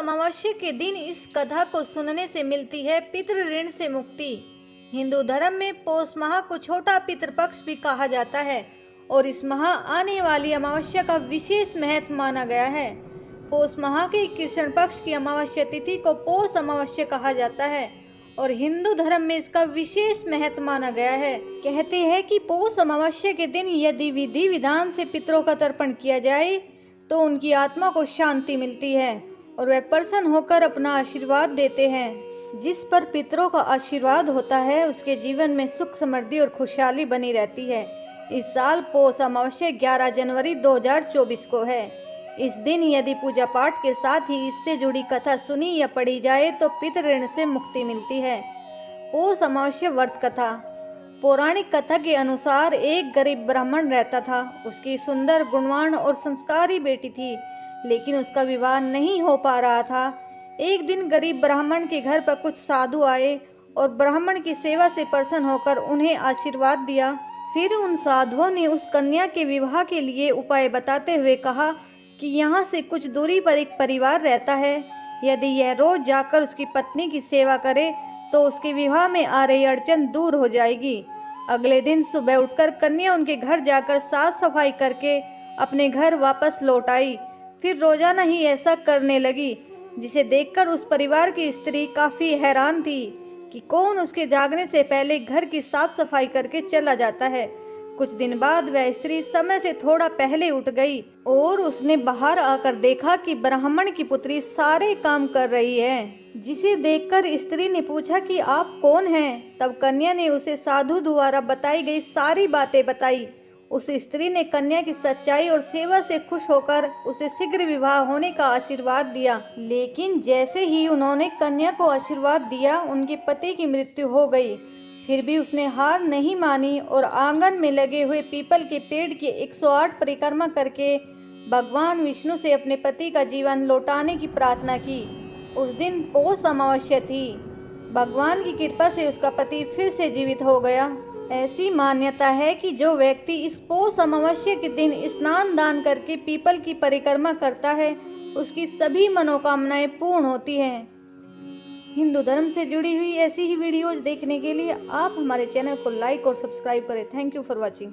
अमावस्या के दिन इस कथा को सुनने से मिलती है पितृ ऋण से मुक्ति। हिंदू धर्म में पौष माह को छोटा पितृपक्ष भी कहा जाता है और इस माह आने वाली अमावस्या का विशेष महत्व माना गया है। पौष माह के कृष्ण पक्ष की अमावस्या तिथि को पौष अमावस्या कहा जाता है और हिंदू धर्म में इसका विशेष महत्व माना गया है। कहते हैं कि पौष अमावस्या के दिन यदि विधि विधान से पितरों का तर्पण किया जाए तो उनकी आत्मा को शांति मिलती है और वे प्रसन्न होकर अपना आशीर्वाद देते हैं। जिस पर पितरों का आशीर्वाद होता है उसके जीवन में सुख समृद्धि और खुशहाली बनी रहती है। इस साल पौष अमावस्या 11 जनवरी 2024 को है। इस दिन यदि पूजा पाठ के साथ ही इससे जुड़ी कथा सुनी या पढ़ी जाए तो पितृ ऋण से मुक्ति मिलती है। पौष अमावस्या व्रत कथा। पौराणिक कथा के अनुसार एक गरीब ब्राह्मण रहता था। उसकी सुंदर, गुणवान और संस्कारी बेटी थी, लेकिन उसका विवाह नहीं हो पा रहा था। एक दिन गरीब ब्राह्मण के घर पर कुछ साधु आए और ब्राह्मण की सेवा से प्रसन्न होकर उन्हें आशीर्वाद दिया। फिर उन साधुओं ने उस कन्या के विवाह के लिए उपाय बताते हुए कहा कि यहाँ से कुछ दूरी पर एक परिवार रहता है। यदि यह रोज जाकर उसकी पत्नी की सेवा करे तो उसके विवाह में आ रही अड़चन दूर हो जाएगी। अगले दिन सुबह उठकर कन्या उनके घर जाकर साफ सफाई करके अपने घर वापस लौट आई। फिर रोजाना ही ऐसा करने लगी, जिसे देखकर उस परिवार की स्त्री काफी हैरान थी कि कौन उसके जागने से पहले घर की साफ सफाई करके चला जाता है। कुछ दिन बाद वह स्त्री समय से थोड़ा पहले उठ गई और उसने बाहर आकर देखा कि ब्राह्मण की पुत्री सारे काम कर रही है। जिसे देखकर स्त्री ने पूछा कि आप कौन हैं? तब कन्या ने उसे साधु द्वारा बताई गई सारी बातें बताई। उस स्त्री ने कन्या की सच्चाई और सेवा से खुश होकर उसे शीघ्र विवाह होने का आशीर्वाद दिया। लेकिन जैसे ही उन्होंने कन्या को आशीर्वाद दिया, उनके पति की मृत्यु हो गई। फिर भी उसने हार नहीं मानी और आंगन में लगे हुए पीपल के पेड़ की 108 परिक्रमा करके भगवान विष्णु से अपने पति का जीवन लौटाने की प्रार्थना की। उस दिन पौष अमावस्या थी। भगवान की कृपा से उसका पति फिर से जीवित हो गया। ऐसी मान्यता है कि जो व्यक्ति इस पौष अमावस्या के दिन स्नान दान करके पीपल की परिक्रमा करता है, उसकी सभी मनोकामनाएं पूर्ण होती हैं। हिंदू धर्म से जुड़ी हुई ऐसी ही वीडियोज देखने के लिए आप हमारे चैनल को लाइक और सब्सक्राइब करें। Thank you for watching.